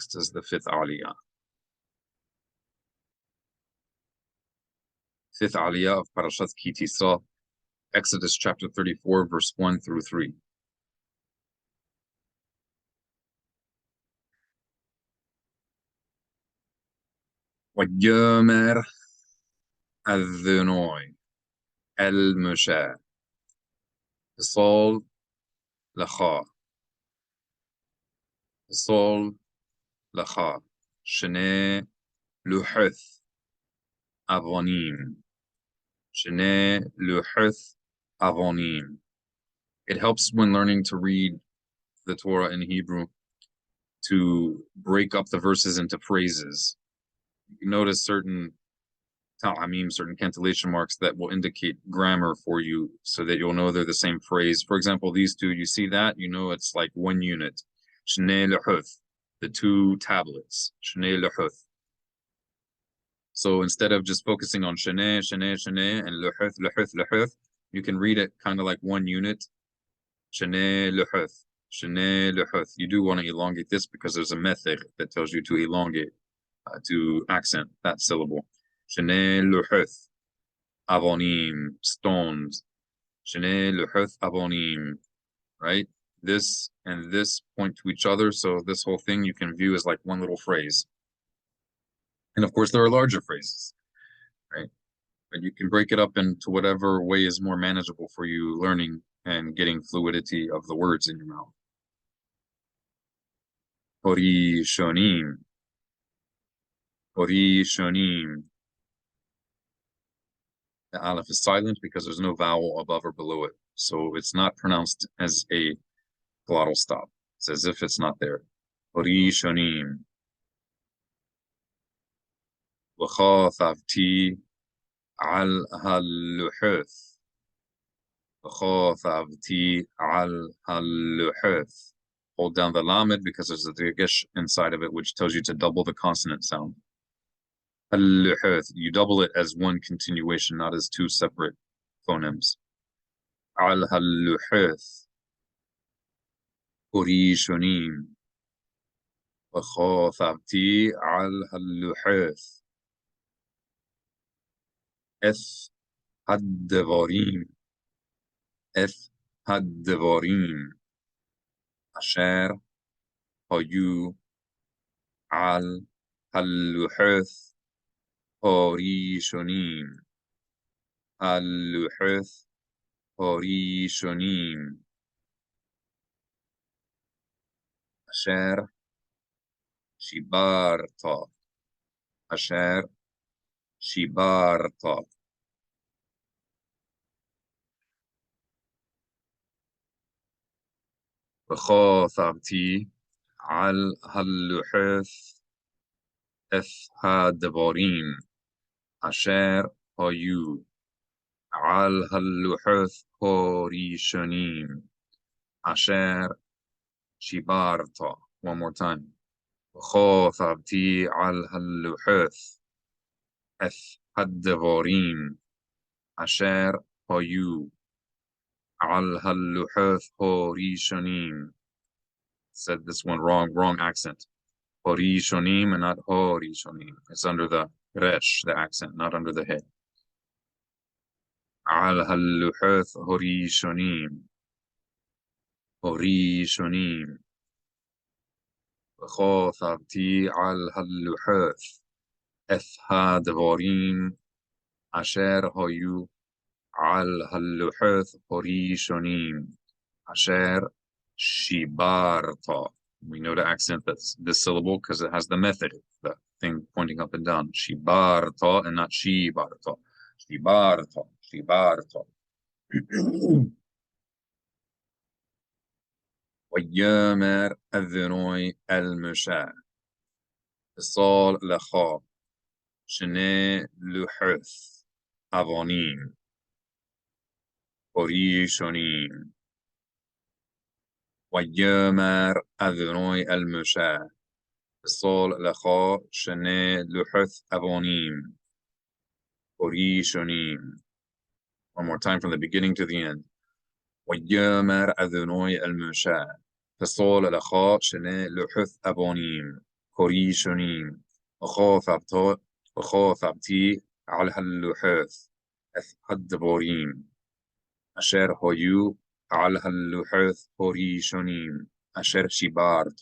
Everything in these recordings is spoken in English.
Next is the fifth Aliyah. Fifth Aliyah of Parashat TISA, Exodus chapter 34, verse 1 through 3. وَيَّامَرْ الذُّنُوي المشاة الصول لخا الصول لخا شني لحث أفونيم شني لحث أفونيم. It helps when learning to read the Torah in Hebrew to break up the verses into phrases. You notice certain ta'amim, certain cantillation marks that will indicate grammar for you so that you'll know they're the same phrase. For example, these two, you see that, you know it's like one unit. Shnei lehuth, the two tablets. Shnei lehuth. So instead of just focusing on shnei, shnei, shnei, and lehuth, lehuth, lehuth, you can read it kind of like one unit. Shnei lehuth, shnei lehuth. You do want to elongate this because there's a method that tells you to elongate, to accent that syllable. Shnei luhuth avonim, stones. Shnei luhuth avonim, right? This and this point to each other, so this whole thing you can view as like one little phrase. And of course, there are larger phrases, right? But you can break it up into whatever way is more manageable for you learning and getting fluidity of the words in your mouth. Hori shonim. Hori shonim. The aleph is silent because there's no vowel above or below it. So it's not pronounced as a glottal stop. It's as if it's not there. Hori shonim. V'chathavti al haluhuth. V'chathavti al haluhuth. Hold down the lamed because there's a digesh inside of it, which tells you to double the consonant sound. You double it as one continuation, not as two separate phonemes. Al-halluhuth. Hori shonim. V'chathavti al-halluhuth. Eth had-devarim. Eth had-devarim. Asher hayu al-halluhuth. Hori shonim. Al-luhuth. Hori shonim. Asher shibarta. Asher shibarta. V'chathavti al-halluhuth. Eth ha-devarim. Asher hayu al-halluhuth hori shonim. Asher shibarta. One more time. V'chathavti al-halluhuth. Eth ha-devarim. Asher hayu al-halluhuth hori shonim. Said this one wrong accent. Hori shonim and not hori shonim. It's under the resh, the accent, not under the head. Al-halluhuth hori shonim. Hori shonim. V'chathavti al-halluhuth. Eth ha-devarim. Asher hayu al-halluhuth hori shonim. Asher shibarta. We know to accent that's this syllable because it has the method, the thing pointing up and down. Shibarta and not shibarta. Shibarta. Shibarta. وَيَّامَرْ الذُّنُوي المشاة الصال لخا شني لحث أفونيم هوري شونيم. وَيَّامَرْ الذُّنُوي المشاة الصال لخا شني لحث أفونيم هوري شونيم. One more time from the beginning to the end. وَيَّامَرْ الذُّنُوي المشاة الصال لخا شني لحث أفونيم הראשונים, וכתבתי על הלוחות הדבורים, אשר היו על הלוחות הראשונים, אשר שיברת.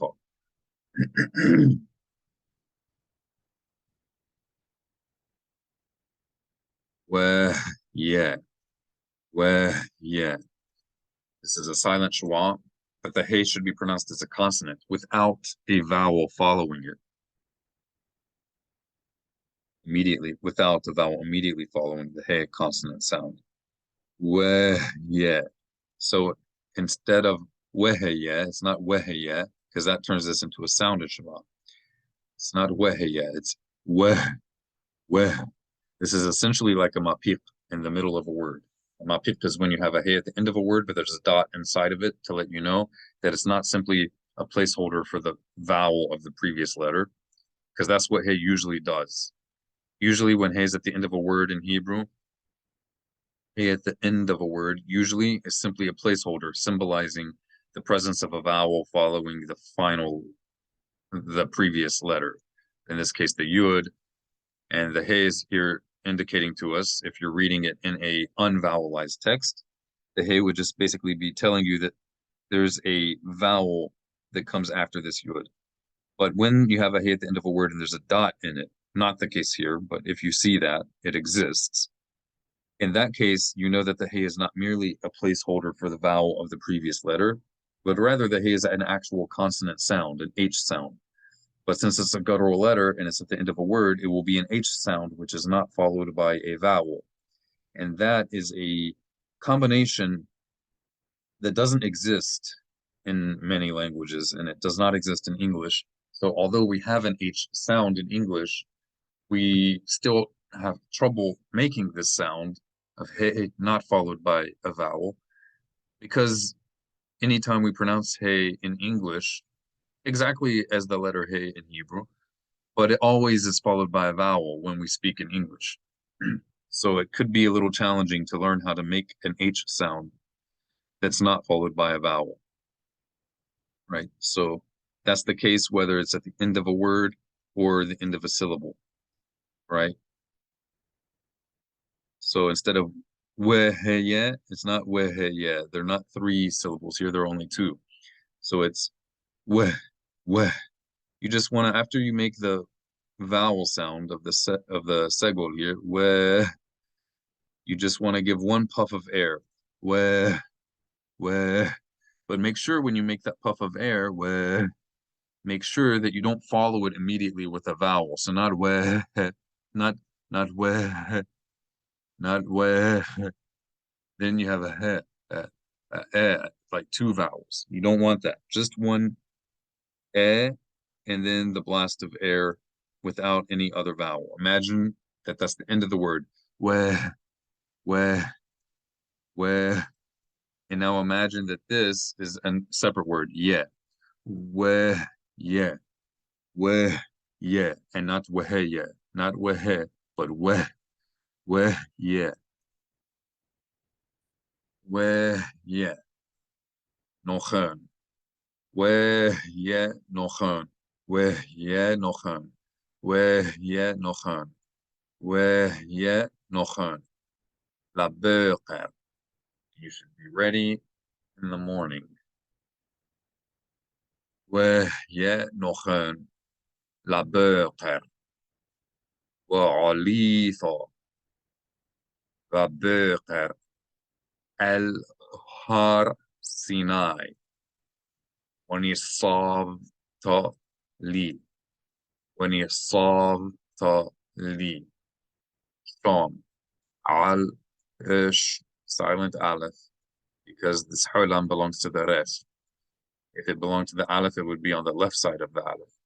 yeah. This is a silent schwa, but the hey should be pronounced as a consonant without a vowel following it. Immediately, without a vowel immediately following the hey consonant sound. Yeah. So instead of yeah, it's not yeah, because that turns this into a sounded schwa. It's not yeah, it's weh. This is essentially like a mapik in the middle of a word. A mapik is when you have a hey at the end of a word, but there's a dot inside of it to let you know that it's not simply a placeholder for the vowel of the previous letter, because that's what hey usually does. Usually when hey is at the end of a word in Hebrew, hey at the end of a word usually is simply a placeholder symbolizing the presence of a vowel following the previous letter. In this case, the yud, and the hey is here indicating to us, if you're reading it in a unvowelized text, the hey would just basically be telling you that there's a vowel that comes after this yud. But when you have a hey at the end of a word and there's a dot in it, not the case here, but if you see that, it exists. In that case, you know that the hey is not merely a placeholder for the vowel of the previous letter, but rather the hey is an actual consonant sound, an H sound. But since it's a guttural letter and it's at the end of a word, it will be an H sound, which is not followed by a vowel. And that is a combination that doesn't exist in many languages, and it does not exist in English. So although we have an H sound in English, we still have trouble making this sound of hey not followed by a vowel, because anytime we pronounce hey in English, exactly as the letter hey in Hebrew, but it always is followed by a vowel when we speak in English. So it could be a little challenging to learn how to make an H sound that's not followed by a vowel, right? So that's the case whether it's at the end of a word or the end of a syllable, right? So instead of weheye, it's not weheye. They're not three syllables here, they're only two. So it's weh, weh. You just want to, after you make the vowel sound of the segol here, weh, you just want to give one puff of air, weh, weh. But make sure when you make that puff of air, weh, make sure that you don't follow it immediately with a vowel. So not weh, not weh, not weh. Then you have a he, like two vowels. You don't want that. Just one and then the blast of air without any other vowel. Imagine that that's the end of the word. Weh, weh, weh. And now imagine that this is a separate word. Yeah. Weh, yeah. Weh, yeah. And not weh, yeah. Not weh, but weh, yeah. Weh, yeah. Nochen. Weh, yeah, nochen. Weh, yeah, nochen. Weh, yeah, nochen. Weh, yeah, nochen. La beurre. You should be ready in the morning. Weh, yeah, nochen. La beurre. وعليثا وبقر الهار سيناي ونصابت لي ونصابت لي شام al resh silent aleph, because this holam belongs to the resh. If it belonged to the aleph, it would be on the left side of the aleph.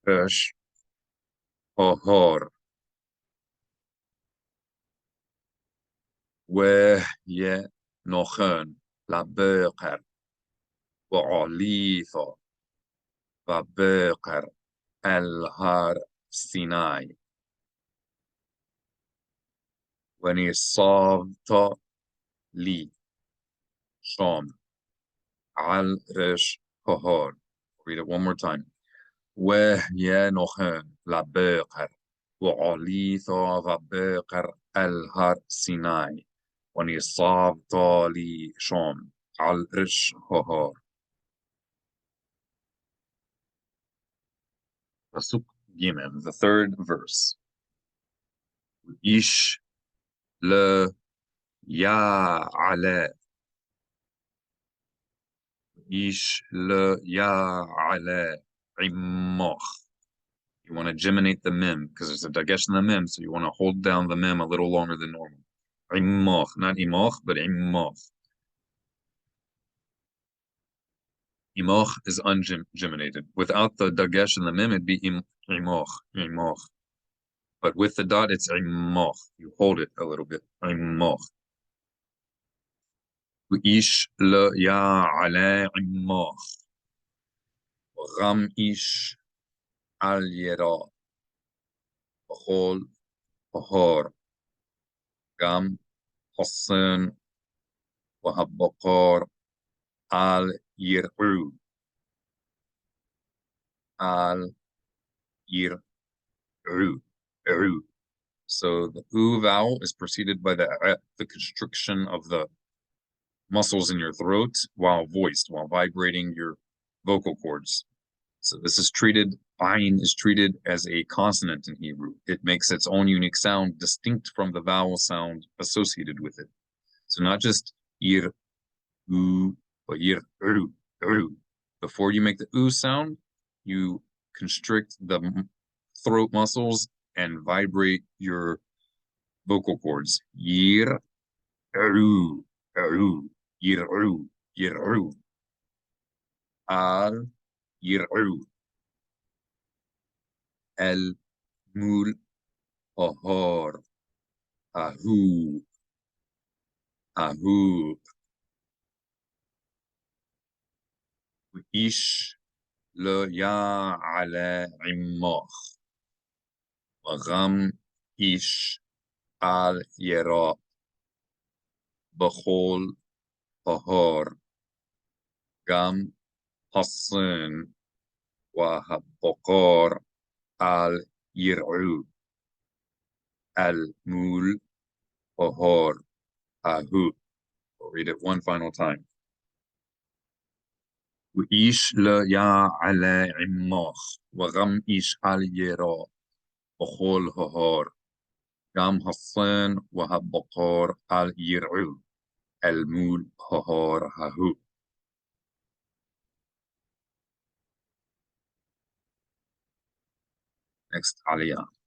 Resh ohor وهي نخن لبقر وعليثا وبقر الهار سيناي ونصابت لي شام al resh hohor. Read it one more time. وينوخن لبقر وعليثا وبقر الهر سيناي ونصاب طالي شوم على الرش ههار. Pasuk Gimel, the third verse. Ish le ya ale. Ish le ya ale immoch. You want to geminate the mem because there's a dagesh in the mem, so you want to hold down the mem a little longer than normal. Immoch, not imoch, but immoch. Imoch is ungeminated. Without the dagesh in the mem, it'd be imoch, imoch. But with the dot, it's immoch. You hold it a little bit. Immoch. Ish le ya ale immoch. Ram ish al yera. B'chol pahor. Gam hasan وهالبقار al yir'u. Al yir'u. So the u vowel is preceded by the constriction of the muscles in your throat while voiced, while vibrating your vocal cords. So this is treated, ayin is treated as a consonant in Hebrew. It makes its own unique sound distinct from the vowel sound associated with it. So not just yir, u, but yir, ru. Before you make the u sound, you constrict the throat muscles and vibrate your vocal cords. Yir, ru, yir, ru. Al, yir, el, mul, ahar, ahu, ish le ya ala immach, وغم ish al yera, b'chol ahar, gam hasan وهالبقار al yir'u, al mul ahar, ahu. We'll read it one final time. وإيش لا يا على عماخ وغم إيش على يرا بخول ههار قام هالصين وهالبقار على يرعو المول ههار ههو. Next Aliyah.